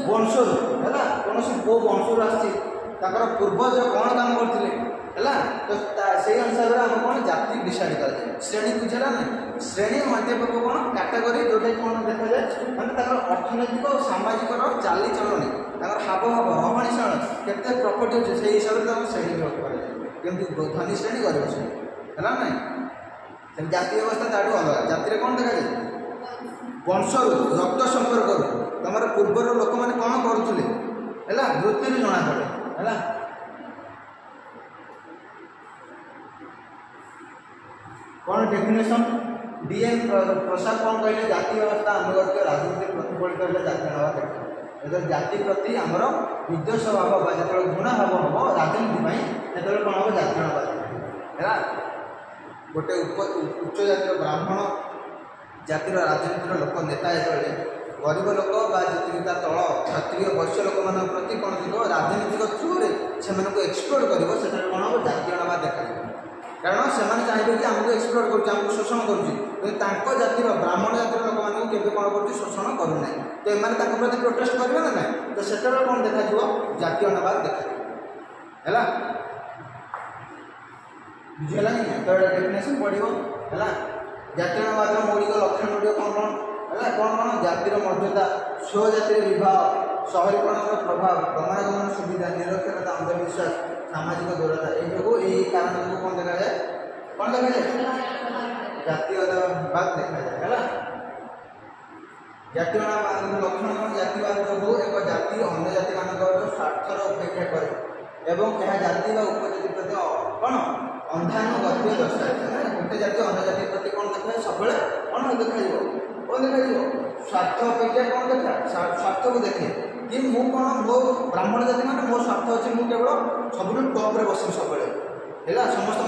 वंशर है कौन कौ वंशर आर पूर्वज कौन काम करते है। तो से अनुसार आम कौन जाति डिसाइड कर श्रेणी बुझेगा ना श्रेणी मध्य कौन कैटेगरी जोटा कौन देखा जाए मैंने अर्थनैतिक और सामाजिक चाली चलनी हाव भाव रमणी शैल के प्रपर्टी अच्छे से हिसाब से श्रेणी विभक्त कर धनी श्रेणी गरीब श्रेणी है ना। जाति व्यवस्था ताठू अलग जाति कौन देखा जाए वंशर रक्त संपर्क तुम पूर्वर लोक मैंने कौन करुले है वृत्ति जना पड़े है। कौन डेफिनेशन डीएन प्रसाद कौन कहले जाति व्यवस्था अनुगत राजनीति प्रतिफलित जातीयतावाद देखा जाति प्रति आमर विद्वेष भाव जो घृणा भाव हम राजनीति से कौन हम जातीयतावाद है। गोटे उच्च जातिर ब्राह्मण जातिर राजनीतिर लोक नेता जो गरीब लोक जी तल क्षत्रिय वैश्य लोक मान प्रति कौन थी राजनीतिक थ्रुरे से एक्सप्लोर कर कौन हम जातीयतावाद देखा कारण से चाहिए कि आमको एक्सप्लोर कर शोषण कर जातिर ब्राह्मण जातिर लोक मानक केवे कौन कर शोषण करूना तो एम प्रति प्रोटेस्ट करेंगे ना ना तो से कौन देखा जातीयतावाद देखा है बुझेगा नहीं। तो डेफिनेशन पड़ो है जातीयतावाद मौलिक लक्षण गुड़ कौन कौन है कौन कौन जातिर मर्यादा स्वजाति विवाह शहरीकरण प्रभाव गमनागमन सुविधा निरक्षरता अंधविश्वास सामाजिक दूरता यही कारण को कौन देखा जाए कौन देखा जाए जातीयतावाद देखा जाए है। जातीयतावाद लक्षण कौन जातिवाद जो एक जाति अन्य जाति मान स्वार्थर उपेक्षा करे एवं यह जाति उपजाति प्रति कौन अंधानुगत्य दर्शाए गोटे जाति अन्य जाति प्रति कौन देखा सब कौन देखा स्वार्थ अपेक्षा कौन देखा स्वार्थ को देखे कि मु कौन मो ब्राह्मण जाति मैंने मो स्वार्थ अच्छे मुझे केवल सब टप्रे बस सब है समस्त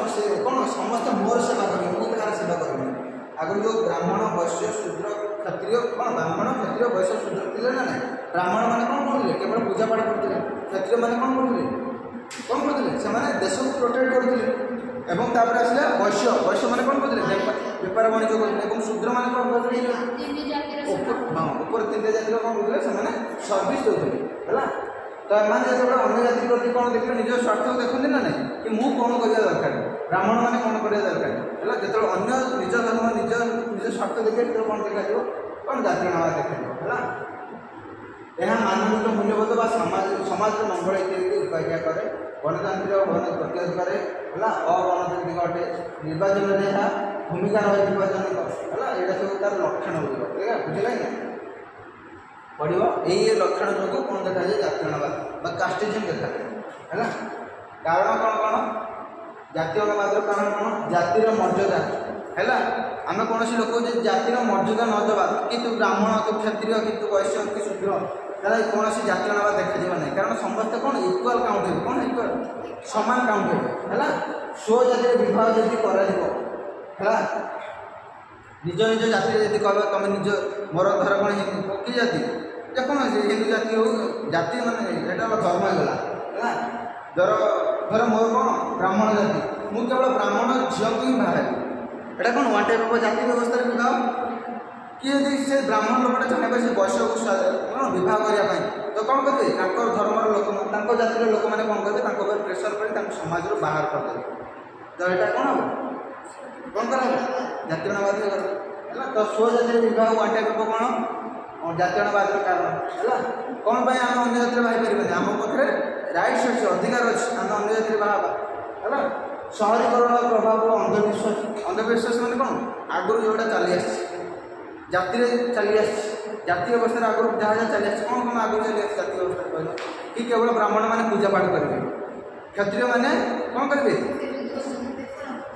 कौन समस्त मोर सेवा करेंगे मुझे तार सेवा करेंगे आगु जो ब्राह्मण वैश्य शूद्र क्षत्रिय कौन ब्राह्मण क्षत्रिय वैश्य शूद्र थे ना ना ब्राह्मण मैंने कौन करेंगे केवल पूजा पाठ करते क्षत्रिय मैंने कौन करते देश को प्रोटेक्ट करते एवं तापर आसला वैश्य वैश्य मैंने कौन करते बेपार वाणिज्य करते शूद्र मैंने कौन करते ऊपर तीन जाति कौन करते सर्विस देते है तो एम जो अन्य जाति प्रति कौन देखिए निज स्वार्थ देखते ना नहीं कि मुझे कौन करवा दरकार ब्राह्मण मैंने कौन करवा दरकार है जो अन्य निज धर्म निज निज स्वार्थ देखिए तो कौन देखा कौन जातिनावाद देखा है यह मानवीय मूल्यबोध व समाज मंगल इत्यादि उपाख्या करे गणतांत्रिक प्रतिरोध करे है अगणतांत्रिक अटे निर्वाचन में यहाँ भूमिका रही निर्वाचन है यहाँ सब तार लक्षण ठीक है बुझे पड़ो यही लक्षण जो कौन देखा जाए जातीयवाद कास्टिज्म देखा जाए है कारण कौन कौन जातीयवाद कारण कौन जातिर मर्यादा है आम कौन लोक जातिर मर्यादा नदेवा कि तू ब्राह्मण तू क्षत्रिय कि तू वैश्य कि शूद्र तार कौन जातीयवाद देखा नहीं कारण समस्ते कौन इक्वाल काउंट हे कौन इक्वाल सामान काउंट है स्व जाति विवाह जब कर निज निज जाति जब कह तुम निज मोर धर कौन कि जाति कौन हिंदू जाति हो जाति मैंने यहाँ धर्म होगा है धर धर मोर कौन ब्राह्मण जाति मुझे केवल ब्राह्मण झील को ही बाहर एटा कौन वन टाइप ऑफ जाति व्यवस्था विवाह किए यदि से ब्राह्मण लोकटा चाहे से वैश्य को कौन विवाह करने तो कौन करेंगे धर्मर लोक जातिर लोक मैंने कौन करेंगे प्रेसर कर समाज बाहर करदे तो यहाँ कौन हम कौन कर जातीयवाद है तो स्व जाति विवाह वन टाइप ऑफ कौन जातीयवाद कारण है कौन आम अन्य जाति बाहर पारे आम पाखे राइट्स अच्छे अधिकार अच्छे आम अन्य जाति बाहर है सहरीकरण प्रभाव अंधविश्वास मैंने कौन आगुरी जोटा चली आसी जाति चली जाति अवस्था आगुरी जहाँ जहाँ चली कौन कौन आगुरी चली जाति अवस्था कह कि केवल ब्राह्मण मैंने पूजा पाठ करेंगे क्षत्रिय मैंने कौन करेंगे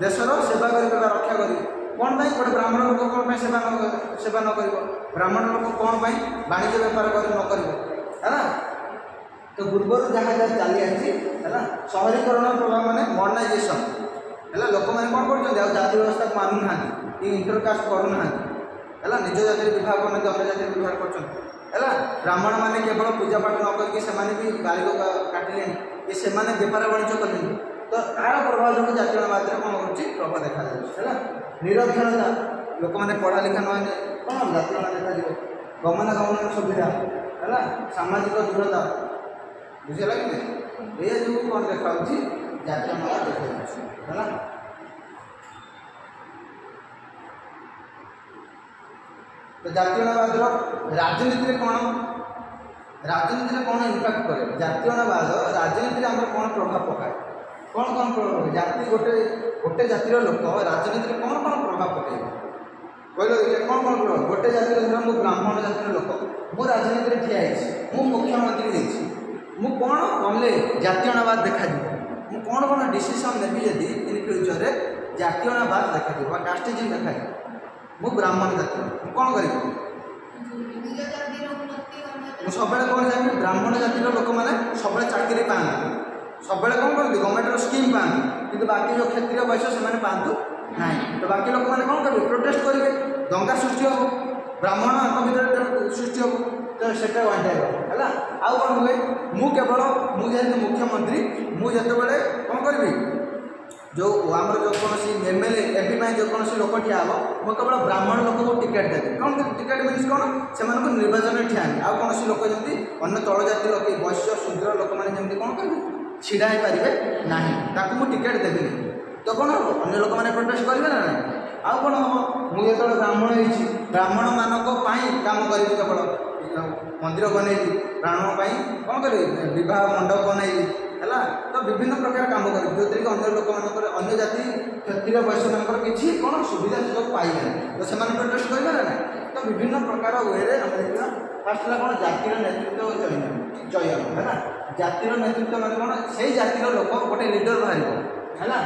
देशर सेवा करेंगे रक्षा करेंगे कौन पाई गोटे ब्राह्मण लोक कौन सेवा न कर ब्राह्मण लोक कौन पाई वाणिज्य बेपार कर न कर तो पूर्वर जहाँ जहाँ चली आसी है सहरीकरण प्रभाव माने मॉडर्नाइजेशन है लोक मैंने कौन कर जाति व्यवस्था को मानु ना कि इंटरकास्ट करूना है निज जाति विवाह करना अन्य जाति विवाह कर ब्राह्मण मैंने केवल पूजा पाठ न करके भी बालिक काटिले कि से बेपार वाणिज्य कले तो यार प्रभाव जो जातीयवाद कौन कर प्रभाव देखा है निरक्षरता लोक मैंने पढ़ा लिखा न कौन जातीयवाद देखा गमनागमन सुविधा है सामाजिक दूरता बुझेगा कि ये जो कौन देखा जातीयवाद देखा है तो जातीयवाद राजनीति कौन इम्पैक्ट करे जातीयवाद राजनीति आम कौन प्रभाव पकाए कौन कौन प्रभाव जाति गोटे गोटे जातिर लोक राजनीति कौन कौन प्रभाव पकड़ कहल कौन कौन प्रभाव गोटे जातिर मु ब्राह्मण जातिर लोक मु राजनीति ठिया मु मुख्यमंत्री देती मु कौन कले जातीयवाद देखा मु कौन कौन डिसीजन नेबी जदि इन फ्यूचर जातीयवाद देखा कास्टिज्म देखा मु ब्राह्मण जाति कौन करी सब कौन चाहिए ब्राह्मण जातिर लोक मैंने सब चाकरी पाते सब कौन करते गवर्नमेंट स्कीम पाते कि बाकी जो क्षेत्रीय वैश्य से पातु ना तो बाकी लोक मैंने कौन करेंगे प्रोटेस्ट करेंगे दंगा सृष्टि हम ब्राह्मण भर सृष्टि हम तो सेटा वन टाइप है आउ कौन हुए मु केवल मुझे मुख्यमंत्री मुझे कौन करी जो आम जो कौन एमएलए एमपी जो कौन लोक ठिया हम मु केवल ब्राह्मण लोक को टिकेट देवी कौन टिकेट मीन्स कौन से निर्वाचन ठिया आउ कौन लोक जमी अन्य तल जाति लोक वैश्य शूद्र लोक मैंने कौन करेंगे छिड़ा हो पारे ना मुझे टिकेट देवी तो कौन हम अन्य लोक मैंने प्रोटेस्ट करेंगे ना आउ कौन हम मुझे ब्राह्मण होती ब्राह्मण मानक काम करी केवल मंदिर बनैली ब्राह्मण कौन करी विवाह मंडप बनैली है तो विभिन्न प्रकार काम कर जो कि अन्य लोक मान अन्य जाति क्षत्रिय वैश्य मान किसी कौन सुविधा सुजोग पाइबे तो से प्रोटेस्ट करेंगे ना तो विभिन्न प्रकार वे आम देखा फास्ट है कौन जातिर नेतृत्व चयन है जातिर नेतृत्व मान कौन से जातिर लोक गोटे लीडर बाहर है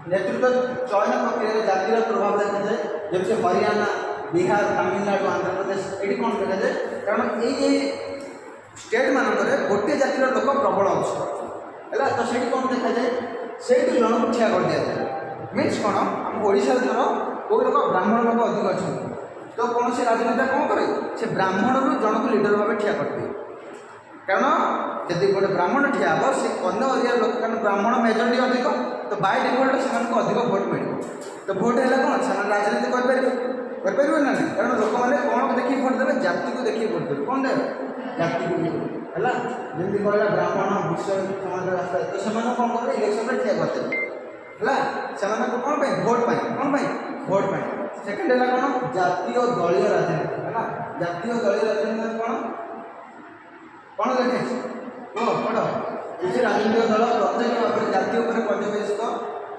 नेतृत्व चयन प्रक्रिया जातिर प्रभाव देखा जाए जैसे हरियाणा बिहार तमिलनाडु आंध्र प्रदेश ये कौन देखा जाए कारण ये स्टेट मानक गोटे जातिर लोक प्रबल अच्छे है तो से कौन देखा जाए से जन को ठिया कर दिया जाए मीन्स कौन आम ओडिशा धर कौ लोक ब्राह्मण लोक अधिक अच्छे तो कौन से राजनेता कौन करे से ब्राह्मण जन को लीडर भाव ठिया कर दिए कारण जदि गोटे ब्राह्मण ठिया हे सी अन्य एरिया लोक कारण ब्राह्मण मेजोरिटी अधिक तो बाय डिफल्ट से अधिक भोट मिल तो भोट है कौन से राजनीति करें ना कारण लोक मैंने कौन को देखिए भोट देवे जाति को देखिए भोट देवे कौन देवे जाति को है जमी कहला ब्राह्मण विषय समाज रास्ता तो से कौन करेंगे इलेक्शन में ठिया करते है कौन भोट कौन भोट सेकेंड है कौन जातीय दलीय राजनीति है जातीय दलीय राजनीति कौन देखे पढ़ किसी राजनीतिक दल प्रत्येक भाव में जाति पर्यवेसित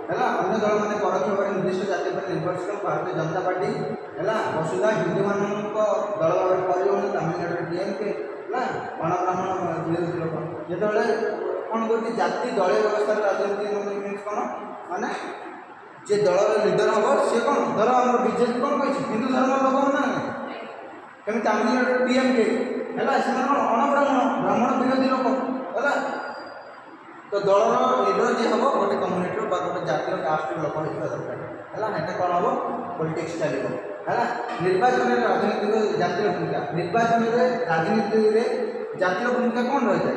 है अन्य दल मैंने परोक्ष भाव निर्दिष्ट जाति पर निर्भरशील भारतीय जनता पार्टी है वसुधा हिंदू मान दल भाव में परिवहन तमिलनाडु डीएमके है अणब्राह्मण विरोधी लोक जो कौन कर जाति दलीय व्यवस्था राजनीति मीन्स कौन माने जे दल लीडर हम सी कौन धर आम बीजेपी कौन कही हिंदू धर्म लोक ना कमी तमिलनाडु डीएमके है से अणब्राह्मण ब्राह्मण विरोधी लोक है तो दलर लीडर जी हम गोटे कम्युनिटी गोटे जातिर कास्ट लोक होता दरकार है कौन हम पॉलिटिक्स चलो है निर्वाचन में राजनीतिक जातिर भूमिका निर्वाचन में राजनीति जातिर भूमिका कौन रही है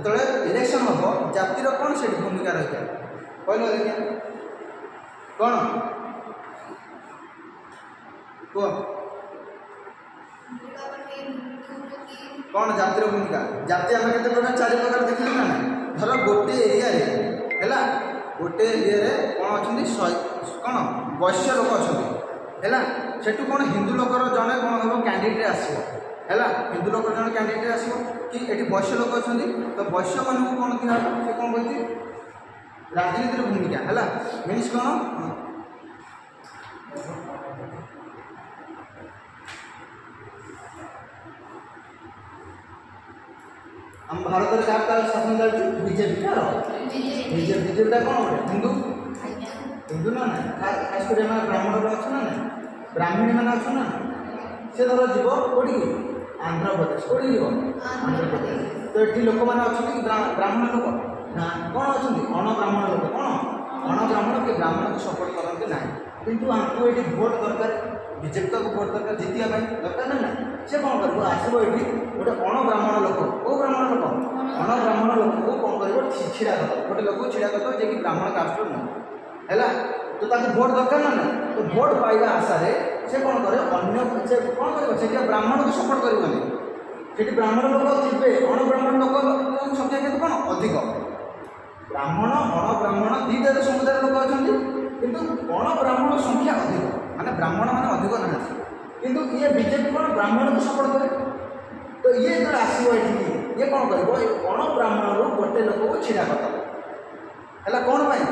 जो इलेक्शन हम जातिर कौन से भूमिका रही है कहल देखिए कौन कह कौन जातिर भूमिका जाति आम के प्रकार 4 प्रकार देखिए ना धर गोटे एरिया है गोटे एरिया कौन अच्छा कौन वैश्य लोक अच्छा है सेठू कौन हिंदू लोकर जड़े कौन हम कैंडिडेट आसो है हिंदू लोक जन कैंडिडेट आसो कि ये वैश्य लोक अच्छा तो वैश्य मान कौन दिया से कौन कहती राजनीतिर भूमिका है मीन्स कौन हम भारत में क्या शासन चलती बीजेपी क्या बीजेपी कौन हिंदू हिंदू ना खास कर ब्राह्मण अच्छा ना ब्राह्मणी मैंने अच्छा ना से धर जीव कौटी आंध्र प्रदेश कौटी जीव आंध्र प्रदेश तो ये लोक मैंने अच्छा ब्राह्मण लोक ना कौन अच्छा अणब्राह्मण लोक कौन अणब्राह्मण कि ब्राह्मण को सपोर्ट करते ना किंतु आमको ये भोट दरकार बीजेपी को भोट दरकार जितिया दरकार ना से कौन कर आसो ये गोटे अणब्राह्मण लोक कौ ब्राह्मण लोक अणब्राह्मण लोक को कौन कर छिड़ा कर गोटे लोक छिड़ा कर जे कि ब्राह्मण कास्ट नुह है तो ताकि भोट दरकार ना तो भोट पाइबा आशा से कौन करे अन्य से कौन कर ब्राह्मण को सपोर्ट कर ब्राह्मण लोक थे अणब्राह्मण लोक संख्या केते कौन अधिक ब्राह्मण अणब्राह्मण दुईटा समुदाय लोक अच्छा किंतु अणब्राह्मण संख्या अधिक माने ब्राह्मण मैंने अधिक ना किंतु ये बीजेपी कौन ब्राह्मण को सपोर्ट करे तो ये जो आसो ये कौन कर अणब्राह्मण गोटे लोक को छिड़ा कर कौन पाई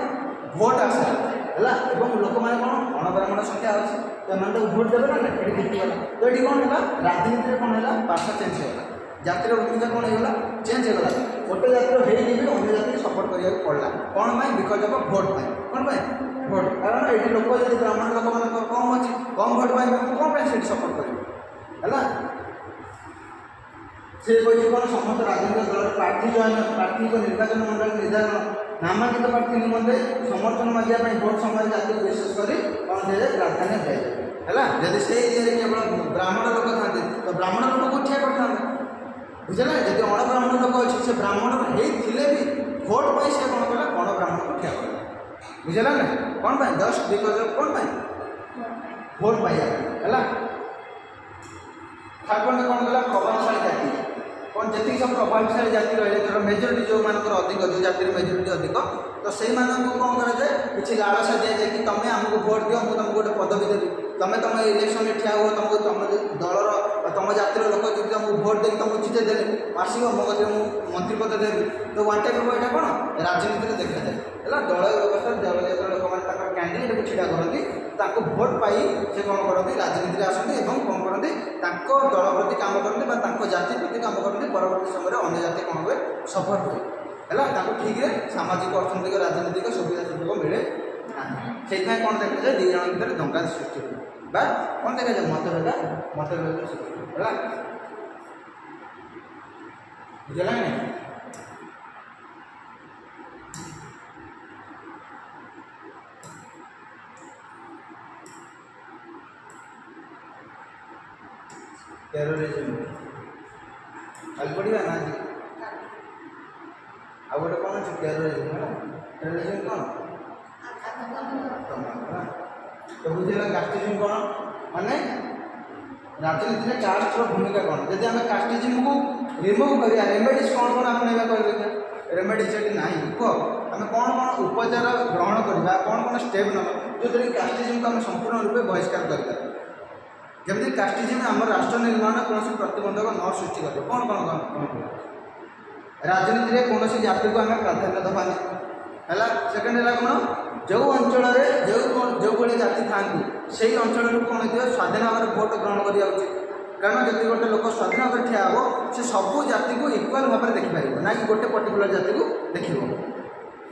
भोट आसा है लोक मैंने कौन अणब्राह्मण संख्या अच्छी तो भोट देवे ना ये जीतगला तो ये कौन है राजनीति कौन है पार्ट चेंज होगा जातिर भूमिका कौन होगा चेंज होगा गोटे जातिर हो अन्य जाति सपोर्ट करने पड़ा कौन पाई बिकज अफ भोट पाई कौन पाई भोट कारण ये लोक जब ब्राह्मण लोक मान कम अच्छी कम भोट पाई कौन से सपोर्ट करेंगे है से कही कौन समस्त राजनीतिक दल प्रार्थी चयन प्रार्थी को निर्वाचन मंडल निर्धारण नामांकित प्रार्थी निमंत्रे समर्थन मांगे भोट समय जाति विशेषकर कौन दिए प्राधान्य दिए है जब से एरिया केवल ब्राह्मण लोक था तो ब्राह्मण लोक को ठिया करते बुझे जब अणब्राह्मण लोक अच्छे से ब्राह्मण होते भी भोट पाई से कौन कला अणब्राह्मण को ठिया कर बुझे ना कौन पाई जस्ट बिकज ऑफ कौन पाई भोट पाइबा है थर्ड पॉइंट कौन कला प्रभावशाली जाति कौन जी सब प्रभावशाली जाति रही है मेजोरिटी जो मान अधिक जो जाति मेजोरिटी अधिक तो से कौन कराए किसी लालसा दि जाए कि तुम्हें आमको भोट दियो मुझे तुमको गोटे पदवी देवी तुम्हें तुम इलेक्शन में ठिया हुआ तुमको तुम दलर तुम जातिर लोक जो तुमको भोट देवी तुमको जिते दे आसो मो कदे मंत्री पद देवी तो वन टाइप यहाँ कौन राजनीति देखा जाए है दल व्यवस्था जो लोक मैंने कैंडिडेट को छिड़ा करती भोट पाई से कौन करती राजनीति आसती कौन करती दल प्रति काम करते जाति प्रति काम करते परवर्ती समय अन्य जाति कौन हुए सफर हुए है ठीक है सामाजिक अर्थनैतिक राजनीतिक सुविधा सुजोग मिले से कौन देखा जाए दुई जन भर दंगा सृष्टि हुए कौन देखा जाए मतभेद सृष्टि है बुझे टेररिज्म कल पढ़िया ना टेररिज्म कौन तो बुझेगा कास्टिज्म कौन माने राजनीति में कास्ट भूमिका कौन जब आम कास्टिज्म को रिमूव करिया रेमेडीज कौन कौन आपणा करेंगे रेमेडीज ये ना कह आम कौन कौन उपचार ग्रहण करवा कौन कौन स्टेप ना जो कास्टिज्म को आम संपूर्ण रूप बहिष्कार करें जमी कास्टिज्म आम राष्ट्र निर्माण कौन प्रतिबंधक न सृष्टि कर कौन कौन राजनीति में कौन जाति को आम प्राधान्य दबानी है सेकेंड है कौन जो अंचल जो भाई जाति था से अंचल कौन हो स्वाधीन भाव में भोट ग्रहण करा उचित कारण जब गोटे लोक स्वाधीन भाव में ठिया हो से सबू जाति को इक्वाल भाव में देखिपार ना कि गोटे पर्टिकुलर जाति को देख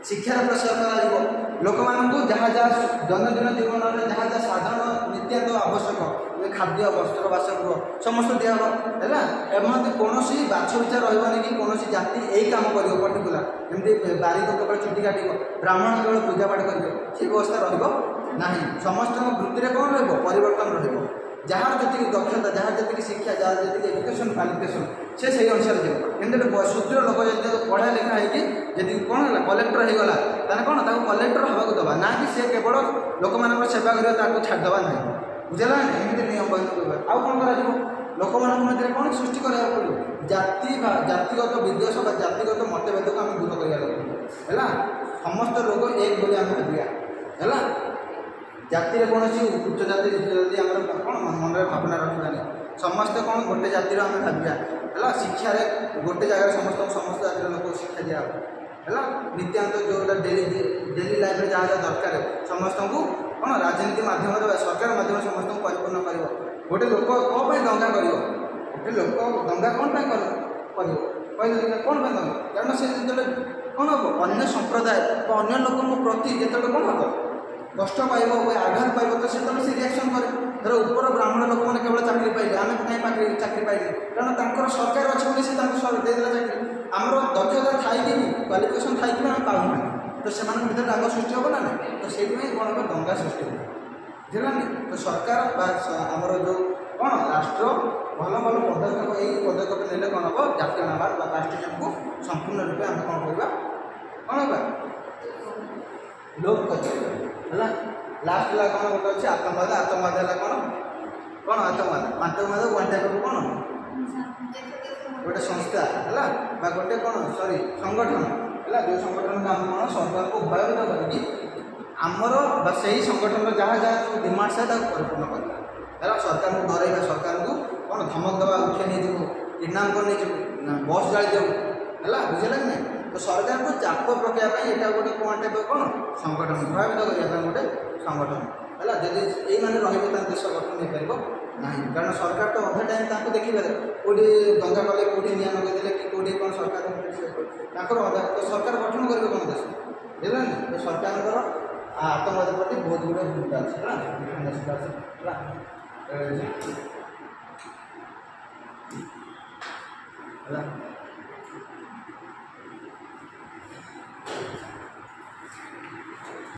शिक्षार प्रसार कर लोक मानू जहाँ जहाँ दैनंदिन जीवन में जहाँ जहाँ साधारण नित्याନ୍ତ आवश्यक खाद्य वस्त्र बासगृह समस्त दिहब है एमती कौन बाछ विचार रही कि कौन जाति यही काम कर पर्टिकुलर जमी बारिक केवल चुटी काट ब्राह्मण केवल पूजा पाठ कर व्यवस्था रहा समस्त वृत्ति में कौन रवर्तन जार जी दक्षता जार जी शिक्षा जार जी एजुकेशन क्वालिफिकेशन से अनुसार जीव कि शूद्र लोक जो पढ़ा लिखा है जी कौन है कलेक्टर हो गला कौन कलेक्टर हाँ दबा ना कि सी केवल लोक मान सेवा करवा छाड़देवा ना बुझेगा एमती नियम आउ कौन कर लोक मध्य कौन सृष्टि करा पड़ो जातिगत विद्वेष जातिगत मतभेद को आम दूर करा है समस्त लोग एक बोली आम भाविया है जाति कौन उच्च जाति जाति आम कौन मन में भावना रखा समस्ते कौन गोटे जातिर आम भाविया है शिक्षा गोटे जगह समस्त समस्त जातिर लोक शिक्षा दिया है नित्यांत जो डेली लाइफ में जहाँ जहाँ दरकार समस्त को कौन राजनीति माध्यम सरकार माध्यम समस्त परिपूर्ण कर गोटे लोक कौन दंगा कर गोटे लोक दंगा कौन कर कौन दंगा कारण से जो कौन हम अन्य संप्रदाय अन्य लोक प्रति जो कौन हम कष्ट पाइब आघात पाइब तो से रिएक्शन करे धर ऊपर ब्राह्मण लोक मैंने केवल चाकरी पाइले आम कहीं चाकरी पाइले कारण सरकार अच्छे से देदेला चाकरी आमर दक्षता थी क्वालिफिकेशन थी आम पाऊना तो से भर राग सृष्टि हम ना तो से कौन दंगा सृष्टि हो बुझेगा तो सरकार आमर जो कौन राष्ट्र भल भल पदक्षेप यही पदक्षेप ने कौन हम जातीयवाद कास्टिज्म को संपूर्ण रूप आम कौन करवा कौन होगा लोप कर लास्ट ला कौन गोटे अच्छे आतंकवाद आतंकवाद है कौन कौन आतंकवाद वन टाइप कौन गोटे संस्था है गोटे कौन सॉरी संगठन है जो संगठन को आम कौन सरकार को भयभीत करके आमर से ही संगठन जहाँ जहाँ जो डिमांड है परिपूर्ण करवा है सरकार को डरइबा सरकार को कौन धमक दवा उठे नहीं जीव किडनाप कर नहीं बस जाली देव है बुझेगा कि नहीं तो सरकार को चाप पकड़ा यहाँ गोटे कौन टाइप कौन संगठन प्रभावित करने गोटे संगठन है जदि यही मैंने देश गठन हो पार ना कारण सरकार तो अधा टाइम देखिए कौटी दंगा कले कौटी निआ लगेदे कि कौटी कौन सरकार अधा तो सरकार गठन करेंगे कौन देश बुझे तो सरकार आतंकवाद प्रति बहुत गुड़े भूमिका अच्छे है